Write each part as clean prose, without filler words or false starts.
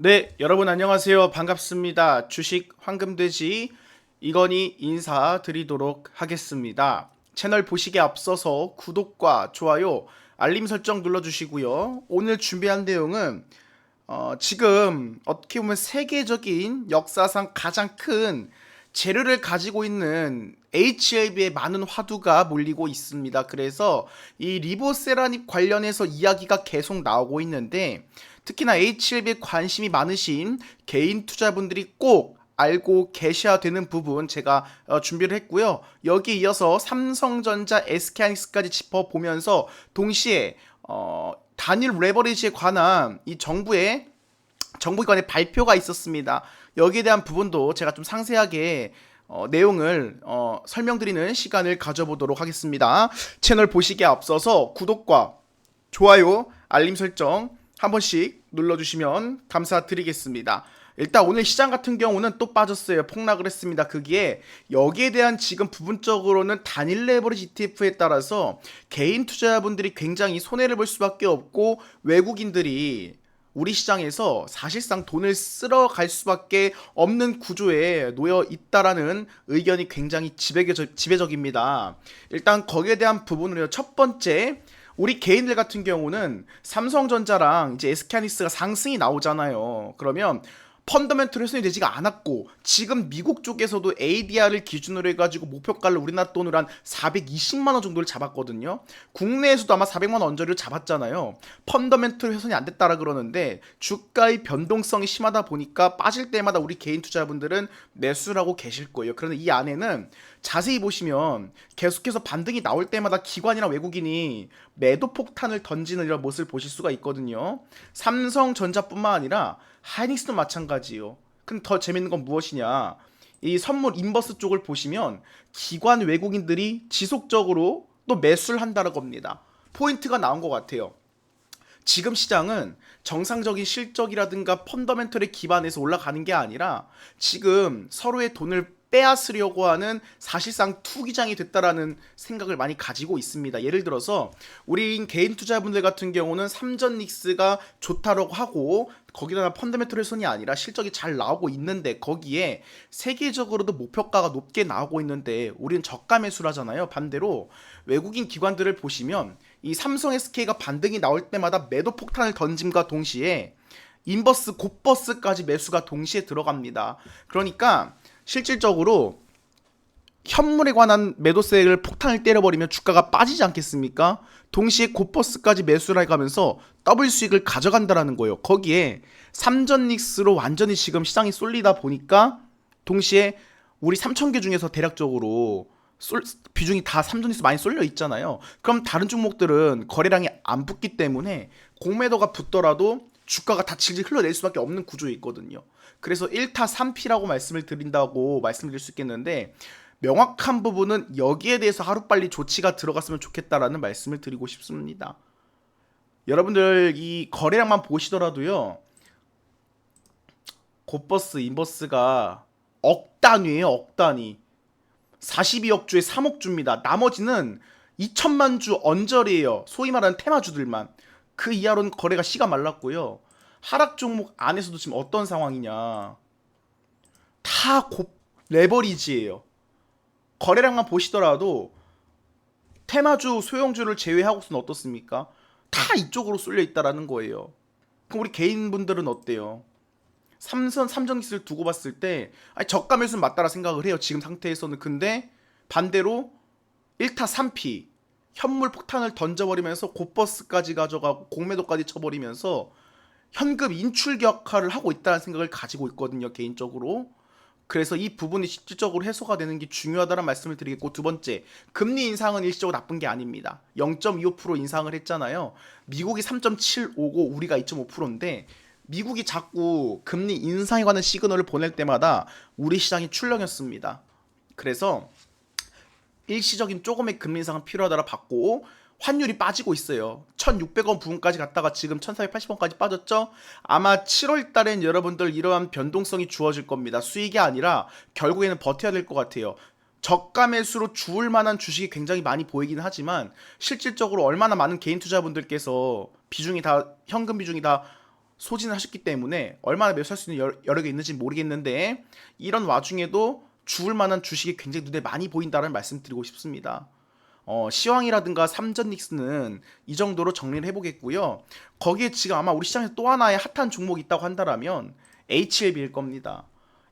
네, 여러분 안녕하세요. 반갑습니다. 주식 황금돼지 이건희 인사드리도록 하겠습니다. 채널 보시기에 앞서서 구독과 좋아요, 알림 설정 눌러주시고요. 오늘 준비한 내용은 지금 어떻게 보면 세계적인 역사상 가장 큰 재료를 가지고 있는 HLB에 많은 화두가 몰리고 있습니다. 그래서 이 리보세라닙 관련해서 이야기가 계속 나오고 있는데 특히나 HLB에 관심이 많으신 개인 투자분들이 꼭 알고 계셔야 되는 부분 제가 준비를 했고요. 여기에 이어서 삼성전자, SK하이닉스까지 짚어보면서 동시에 단일 레버리지에 관한 이 정부기관의 발표가 있었습니다. 여기에 대한 부분도 제가 좀 상세하게 내용을 설명드리는 시간을 가져보도록 하겠습니다. 채널 보시기에 앞서서 구독과 좋아요, 알림 설정 한 번씩 눌러주시면 감사드리겠습니다. 일단 오늘 시장 같은 경우는 또 빠졌어요. 폭락을 했습니다. 그게 여기에 대한 지금 부분적으로는 단일 레버리지 ETF에 따라서 개인 투자자분들이 굉장히 손해를 볼 수밖에 없고 외국인들이 우리 시장에서 사실상 돈을 쓸어 갈 수밖에 없는 구조에 놓여 있다라는 의견이 굉장히 지배적입니다. 일단 거기에 대한 부분은요. 첫 번째, 우리 개인들 같은 경우는 삼성전자랑 이제 SK하이닉스가 상승이 나오잖아요. 그러면 펀더멘털 훼손이 되지가 않았고 지금 미국 쪽에서도 ADR을 기준으로 해가지고 목표가를 우리나라 돈으로 한 420만원 정도를 잡았거든요. 국내에서도 아마 400만원 언저리를 잡았잖아요. 펀더멘털 훼손이 안 됐다라 그러는데 주가의 변동성이 심하다 보니까 빠질 때마다 우리 개인 투자분들은 매수를 하고 계실 거예요. 그런데 이 안에는 자세히 보시면 계속해서 반등이 나올 때마다 기관이나 외국인이 매도 폭탄을 던지는 이런 모습을 보실 수가 있거든요. 삼성전자뿐만 아니라 하이닉스도 마찬가지요. 근데 더 재밌는 건 무엇이냐? 이 선물 인버스 쪽을 보시면 기관 외국인들이 지속적으로 또 매수를 한다는 겁니다. 포인트가 나온 것 같아요. 지금 시장은 정상적인 실적이라든가 펀더멘털에 기반해서 올라가는 게 아니라 지금 서로의 돈을 빼앗으려고 하는 사실상 투기장이 됐다라는 생각을 많이 가지고 있습니다. 예를 들어서 우리 개인 투자분들 같은 경우는 삼전닉스가 좋다라고 하고 거기다가 펀더멘털 훼손이 아니라 실적이 잘 나오고 있는데 거기에 세계적으로도 목표가가 높게 나오고 있는데 우리는 저가 매수를 하잖아요. 반대로 외국인 기관들을 보시면 이 삼성 SK가 반등이 나올 때마다 매도 폭탄을 던짐과 동시에 인버스, 곧버스까지 매수가 동시에 들어갑니다. 그러니까 실질적으로 현물에 관한 매도세를 폭탄을 때려버리면 주가가 빠지지 않겠습니까? 동시에 곧버스까지 매수를 해가면서 더블 수익을 가져간다라는 거예요. 거기에 삼전닉스로 완전히 지금 시장이 쏠리다 보니까 동시에 우리 3,000개 중에서 대략적으로 비중이 다 삼전닉스 많이 쏠려 있잖아요. 그럼 다른 종목들은 거래량이 안 붙기 때문에 공매도가 붙더라도 주가가 다 질질 흘러낼 수밖에 없는 구조에 있거든요. 그래서 1타 3피라고 말씀을 드린다고 말씀드릴 수 있겠는데 명확한 부분은 여기에 대해서 하루빨리 조치가 들어갔으면 좋겠다라는 말씀을 드리고 싶습니다. 여러분들 이 거래량만 보시더라도요. 곧버스, 인버스가 억 단위예요. 억 단위. 42억 주에 3억 주입니다. 나머지는 2천만 주 언저리예요. 소위 말하는 테마주들만. 그 이하로는 거래가 씨가 말랐고요. 하락 종목 안에서도 지금 어떤 상황이냐. 다 레버리지예요. 거래량만 보시더라도 테마주, 소형주를 제외하고서는 어떻습니까? 다 이쪽으로 쏠려 있다라는 거예요. 그럼 우리 개인분들은 어때요? 삼전기스를 두고 봤을 때 저가 매수는 맞다라 생각을 해요. 지금 상태에서는. 근데 반대로 1타 3피 현물 폭탄을 던져버리면서 곧버스까지 가져가고 공매도까지 쳐버리면서 현금 인출 격화를 하고 있다는 생각을 가지고 있거든요. 개인적으로. 그래서 이 부분이 실질적으로 해소가 되는 게 중요하다는 말씀을 드리겠고, 두 번째, 금리 인상은 일시적으로 나쁜 게 아닙니다. 0.25% 인상을 했잖아요. 미국이 3.7오고 우리가 2.5%인데 미국이 자꾸 금리 인상에 관한 시그널을 보낼 때마다 우리 시장이 출렁였습니다. 그래서 일시적인 조금의 금리 인상은 필요하다라 봤고 환율이 빠지고 있어요. 1,600원 부근까지 갔다가 지금 1,480원까지 빠졌죠? 아마 7월 달엔 여러분들 이러한 변동성이 주어질 겁니다. 수익이 아니라 결국에는 버텨야 될 것 같아요. 저가 매수로 주울 만한 주식이 굉장히 많이 보이긴 하지만 실질적으로 얼마나 많은 개인 투자분들께서 비중이 다 현금 비중이 다 소진을 하셨기 때문에 얼마나 매수할 수 있는 여력이 있는지 모르겠는데 이런 와중에도 죽을 만한 주식이 굉장히 눈에 많이 보인다는 말씀 드리고 싶습니다. 시황이라든가 삼전닉스는 이 정도로 정리를 해보겠고요. 거기에 지금 아마 우리 시장에서 또 하나의 핫한 종목이 있다고 한다면 HLB일 겁니다.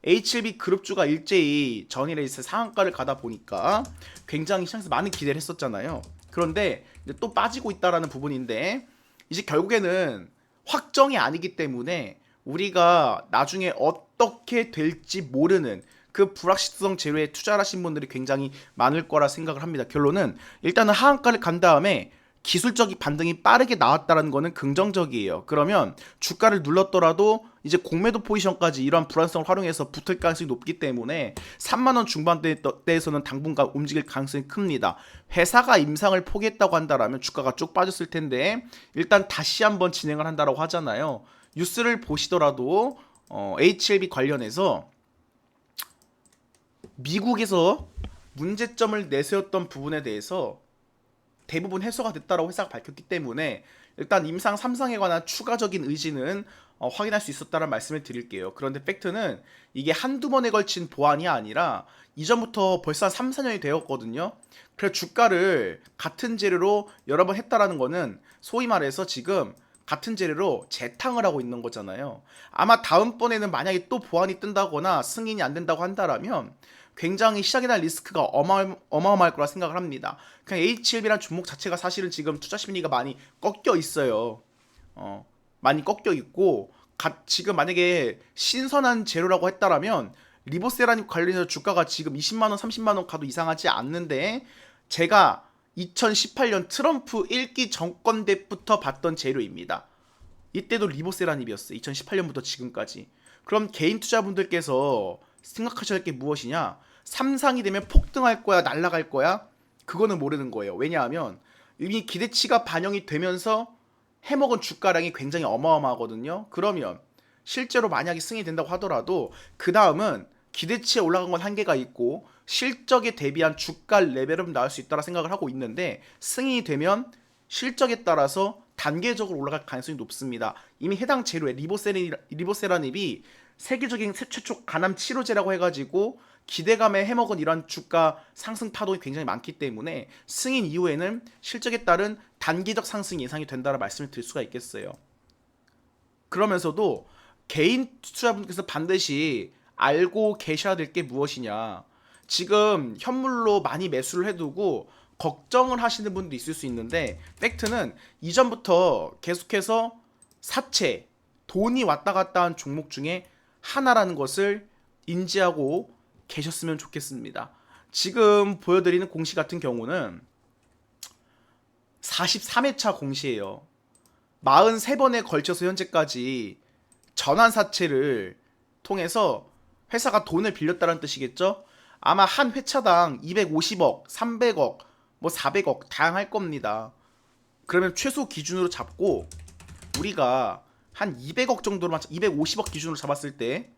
HLB 그룹주가 일제히 전일에 상한가를 가다 보니까 굉장히 시장에서 많은 기대를 했었잖아요. 그런데 이제 또 빠지고 있다라는 부분인데 이제 결국에는 확정이 아니기 때문에 우리가 나중에 어떻게 될지 모르는 그 불확실성 재료에 투자를 하신 분들이 굉장히 많을 거라 생각을 합니다. 결론은 일단은 하한가를 간 다음에 기술적인 반등이 빠르게 나왔다는 거는 긍정적이에요. 그러면 주가를 눌렀더라도 이제 공매도 포지션까지 이러한 불안성을 활용해서 붙을 가능성이 높기 때문에 3만원 중반대에서는 당분간 움직일 가능성이 큽니다. 회사가 임상을 포기했다고 한다면 주가가 쭉 빠졌을 텐데 일단 다시 한번 진행을 한다고 하잖아요. 뉴스를 보시더라도 HLB 관련해서 미국에서 문제점을 내세웠던 부분에 대해서 대부분 해소가 됐다라고 회사가 밝혔기 때문에 일단 임상 3상에 관한 추가적인 의지는 확인할 수 있었다는 말씀을 드릴게요. 그런데 팩트는 이게 한두 번에 걸친 보완이 아니라 이전부터 벌써 한 3, 4년이 되었거든요. 그래서 주가를 같은 재료로 여러 번 했다라는 거는 소위 말해서 지금 같은 재료로 재탕을 하고 있는 거잖아요. 아마 다음번에는 만약에 또 보완이 뜬다거나 승인이 안 된다고 한다면 굉장히 시장에 대한 리스크가 어마어마할 거라 생각을 합니다. 그냥 HLB라는 종목 자체가 사실은 지금 투자 심리가 많이 꺾여 있어요. 많이 꺾여 있고 지금 만약에 신선한 재료라고 했다라면 리보세라님 관련해서 주가가 지금 20만원 30만원 가도 이상하지 않는데 제가 2018년 트럼프 1기 정권 때부터 봤던 재료입니다. 이때도 리보세라님이었어요. 2018년부터 지금까지. 그럼 개인 투자분들께서 생각하셔야 할 게 무엇이냐? 3상이 되면 폭등할 거야, 날아갈 거야? 그거는 모르는 거예요. 왜냐하면 이미 기대치가 반영이 되면서 해먹은 주가량이 굉장히 어마어마하거든요. 그러면 실제로 만약에 승인이 된다고 하더라도 그 다음은 기대치에 올라간 건 한계가 있고 실적에 대비한 주가 레벨은 나올 수 있다고 생각을 하고 있는데 승인이 되면 실적에 따라서 단계적으로 올라갈 가능성이 높습니다. 이미 해당 재료에 리보세라닙이 세계적인 최초 간암 치료제라고 해가지고 기대감에 해먹은 이런 주가 상승 파동이 굉장히 많기 때문에 승인 이후에는 실적에 따른 단기적 상승이 예상이 된다는 말씀을 드릴 수가 있겠어요. 그러면서도 개인 투자분께서 반드시 알고 계셔야 될 게 무엇이냐. 지금 현물로 많이 매수를 해두고 걱정을 하시는 분도 있을 수 있는데 팩트는 이전부터 계속해서 사채, 돈이 왔다 갔다 한 종목 중에 하나라는 것을 인지하고 계셨으면 좋겠습니다. 지금 보여드리는 공시 같은 경우는 43회차 공시예요. 43번에 걸쳐서 현재까지 전환사채를 통해서 회사가 돈을 빌렸다는 뜻이겠죠? 아마 한 회차당 250억, 300억, 뭐 400억 다양할 겁니다. 그러면 최소 기준으로 잡고 우리가 한 200억 정도로만 250억 기준으로 잡았을 때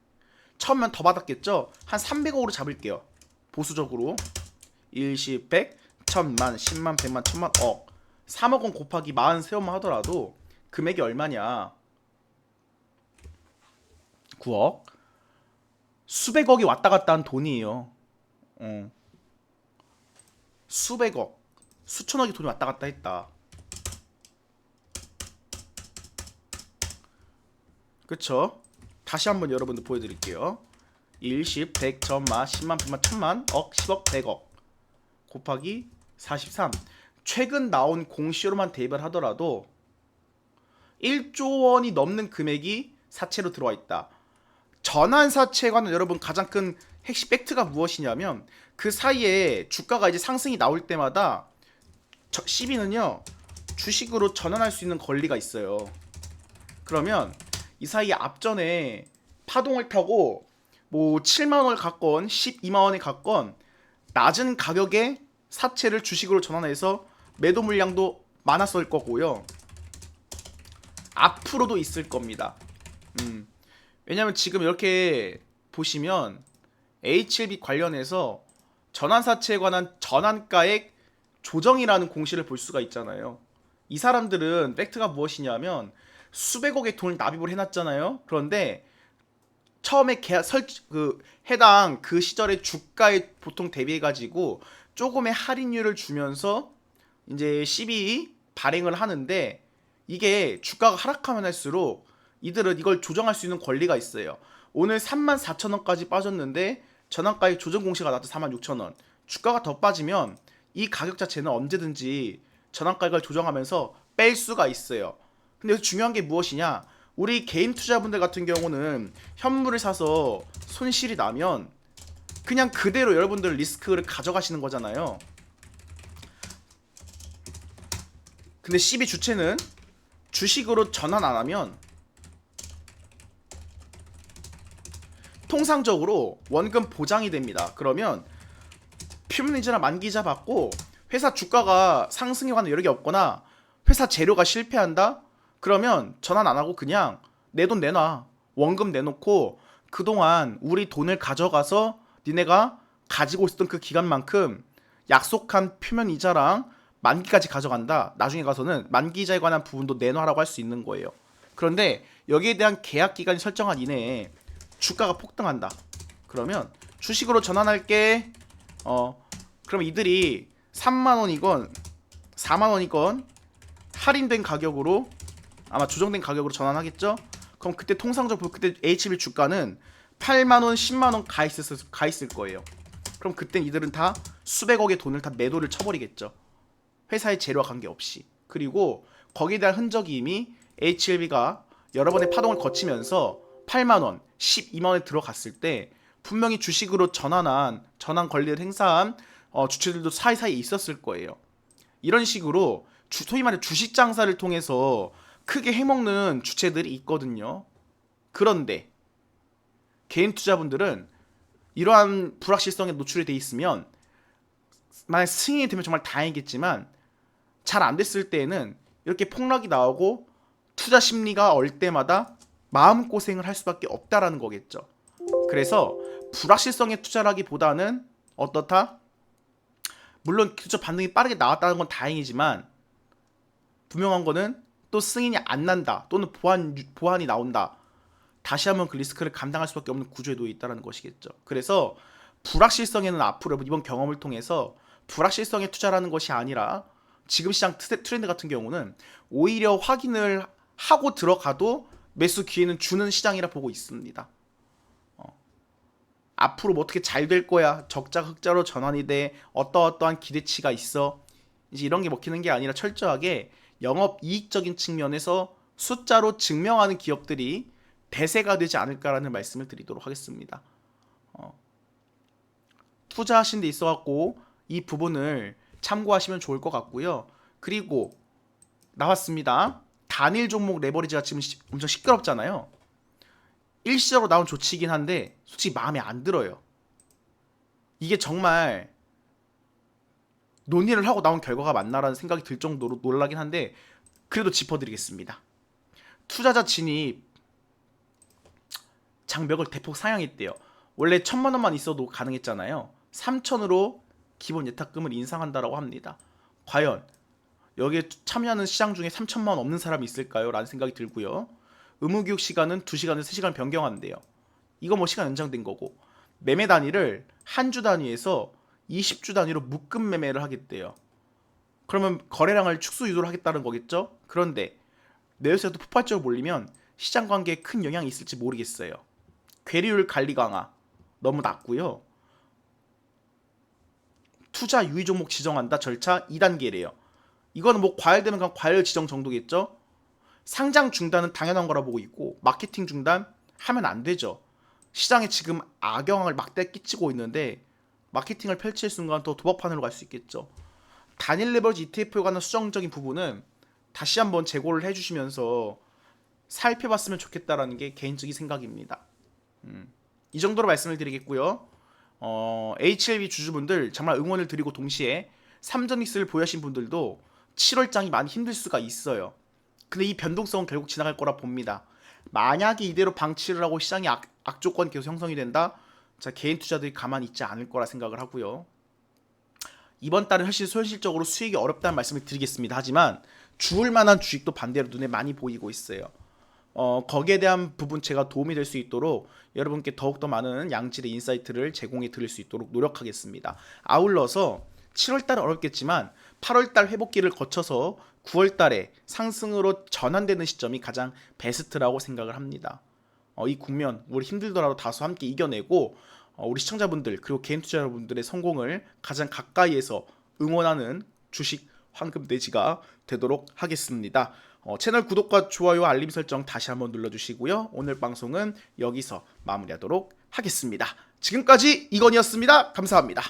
처음엔 더 받았겠죠? 한 300억으로 잡을게요. 보수적으로 10, 100, 1000만, 10만, 100만, 1000만, 억 3억 원 곱하기 43만 하더라도 금액이 얼마냐? 9억 수백억이 왔다 갔다 한 돈이에요. 수백억, 수천억이 돈이 왔다 갔다 했다. 그쵸? 다시 한번 여러분들 보여드릴게요. 1, 10, 100, 1000만, 10만, 100만, 1000만, 억, 10억, 100억 곱하기 43. 최근 나온 공시로만 대입을 하더라도 1조 원이 넘는 금액이 사채로 들어와 있다. 전환사채에 관한 여러분 가장 큰 핵심 팩트가 무엇이냐면 그 사이에 주가가 이제 상승이 나올 때마다 시비는요 주식으로 전환할 수 있는 권리가 있어요. 그러면 이 사이에 앞전에 파동을 타고 뭐 7만원을 갖건 12만원에 갖건 낮은 가격에 사채를 주식으로 전환해서 매도 물량도 많았을 거고요. 앞으로도 있을 겁니다. 왜냐면 지금 이렇게 보시면 HLB 관련해서 전환사채에 관한 전환가액 조정이라는 공시를 볼 수가 있잖아요. 이 사람들은 팩트가 무엇이냐면 수백억의 돈을 납입을 해놨잖아요. 그런데 처음에 해당 그 시절의 주가에 보통 대비해가지고 조금의 할인율을 주면서 이제 CB 발행을 하는데, 이게 주가가 하락하면 할수록 이들은 이걸 조정할 수 있는 권리가 있어요. 오늘 34,000원까지 빠졌는데 전환가액 조정 공시가 나왔죠. 46,000원. 주가가 더 빠지면 이 가격 자체는 언제든지 전환가액을 조정하면서 뺄 수가 있어요. 근데 여기서 중요한 게 무엇이냐? 우리 개인 투자분들 같은 경우는 현물을 사서 손실이 나면 그냥 그대로 여러분들 리스크를 가져가시는 거잖아요. 근데 CB 주체는 주식으로 전환 안 하면 통상적으로 원금 보장이 됩니다. 그러면 표면이자나 만기자 받고 회사 주가가 상승에 관한 여력이 없거나 회사 재료가 실패한다? 그러면 전환 안 하고 그냥 내 돈 내놔. 원금 내놓고 그동안 우리 돈을 가져가서 니네가 가지고 있었던 그 기간만큼 약속한 표면 이자랑 만기까지 가져간다. 나중에 가서는 만기자에 관한 부분도 내놔라고 할 수 있는 거예요. 그런데 여기에 대한 계약 기간이 설정한 이내에 주가가 폭등한다. 그러면 주식으로 전환할게. 그럼 이들이 3만원이건 4만원이건 할인된 가격으로, 아마 조정된 가격으로 전환하겠죠? 그럼 그때 통상적으로 그때 HB 주가는 8만원, 10만원 가 있을 거예요. 그럼 그땐 이들은 다 수백억의 돈을 다 매도를 쳐버리겠죠. 회사의 재료와 관계없이. 그리고 거기에 대한 흔적이 이미 HLB가 여러 번의 파동을 거치면서 8만원, 12만원에 들어갔을 때 분명히 주식으로 전환 권리를 행사한 주체들도 사이사이에 있었을 거예요. 이런 식으로 소위 말해 주식 장사를 통해서 크게 해먹는 주체들이 있거든요. 그런데 개인 투자분들은 이러한 불확실성에 노출이 돼 있으면, 만약 승인이 되면 정말 다행이겠지만 잘 안 됐을 때에는 이렇게 폭락이 나오고 투자 심리가 얼 때마다 마음고생을 할 수밖에 없다라는 거겠죠. 그래서 불확실성에 투자라기보다는 어떻다? 물론 그저 반등이 빠르게 나왔다는 건 다행이지만 분명한 거는 또 승인이 안 난다, 또는 보완이 나온다, 다시 한번 그 리스크를 감당할 수밖에 없는 구조에 놓여 있다는 것이겠죠. 그래서 불확실성에는 앞으로 이번 경험을 통해서 불확실성에 투자라는 것이 아니라 지금 시장 트렌드 같은 경우는 오히려 확인을 하고 들어가도 매수 기회는 주는 시장이라 보고 있습니다. 앞으로 뭐 어떻게 잘 될 거야, 적자 흑자로 전환이 돼, 어떠한 기대치가 있어, 이제 이런 게 먹히는 게 아니라 철저하게 영업 이익적인 측면에서 숫자로 증명하는 기업들이 대세가 되지 않을까라는 말씀을 드리도록 하겠습니다. 투자하신 데 있어 갖고 이 부분을 참고하시면 좋을 것 같고요. 그리고 나왔습니다. 단일 종목 레버리지가 지금 엄청 시끄럽잖아요. 일시적으로 나온 조치이긴 한데 솔직히 마음에 안 들어요. 이게 정말 논의를 하고 나온 결과가 맞나라는 생각이 들 정도로 놀라긴 한데 그래도 짚어드리겠습니다. 투자자 진입 장벽을 대폭 상향했대요. 원래 1,000만원만 있어도 가능했잖아요. 3,000으로 기본 예탁금을 인상한다라고 합니다. 과연 여기에 참여하는 시장 중에 3,000만원 없는 사람이 있을까요? 라는 생각이 들고요. 의무교육 시간은 2시간에서 3시간 변경한대요. 이거 뭐 시간 연장된 거고, 매매 단위를 한 주 단위에서 20주 단위로 묶음 매매를 하겠대요. 그러면 거래량을 축소 유도를 하겠다는 거겠죠? 그런데 매수세도 폭발적으로 몰리면 시장 관계에 큰 영향이 있을지 모르겠어요. 괴리율 관리 강화 너무 낮고요. 투자 유의 종목 지정한다 절차 2단계래요. 이거는 뭐 과열되면 그냥 과열 지정 정도겠죠? 상장 중단은 당연한 거라 보고 있고, 마케팅 중단 하면 안 되죠. 시장에 지금 악영향을 막대 끼치고 있는데 마케팅을 펼칠 순간 더 도박판으로 갈 수 있겠죠. 단일 레버리지 ETF에 관한 수정적인 부분은 다시 한번 재고를 해주시면서 살펴봤으면 좋겠다라는 게 개인적인 생각입니다. 이 정도로 말씀을 드리겠고요. HLB 주주분들 정말 응원을 드리고, 동시에 삼전익스를 보유하신 분들도 7월장이 많이 힘들 수가 있어요. 근데 이 변동성은 결국 지나갈 거라 봅니다. 만약에 이대로 방치를 하고 시장이 악조건 계속 형성이 된다? 자, 개인 투자들이 가만히 있지 않을 거라 생각을 하고요. 이번 달은 현실적으로 수익이 어렵다는 말씀을 드리겠습니다. 하지만 주을 만한 주식도 반대로 눈에 많이 보이고 있어요. 거기에 대한 부분 제가 도움이 될 수 있도록 여러분께 더욱더 많은 양질의 인사이트를 제공해 드릴 수 있도록 노력하겠습니다. 아울러서 7월달은 어렵겠지만 8월달 회복기를 거쳐서 9월달에 상승으로 전환되는 시점이 가장 베스트라고 생각을 합니다. 이 국면 우리 힘들더라도 다소 함께 이겨내고 우리 시청자분들 그리고 개인 투자자분들의 성공을 가장 가까이에서 응원하는 주식 황금돼지가 되도록 하겠습니다. 채널 구독과 좋아요 알림 설정 다시 한번 눌러주시고요. 오늘 방송은 여기서 마무리하도록 하겠습니다. 지금까지 이건희였습니다. 감사합니다.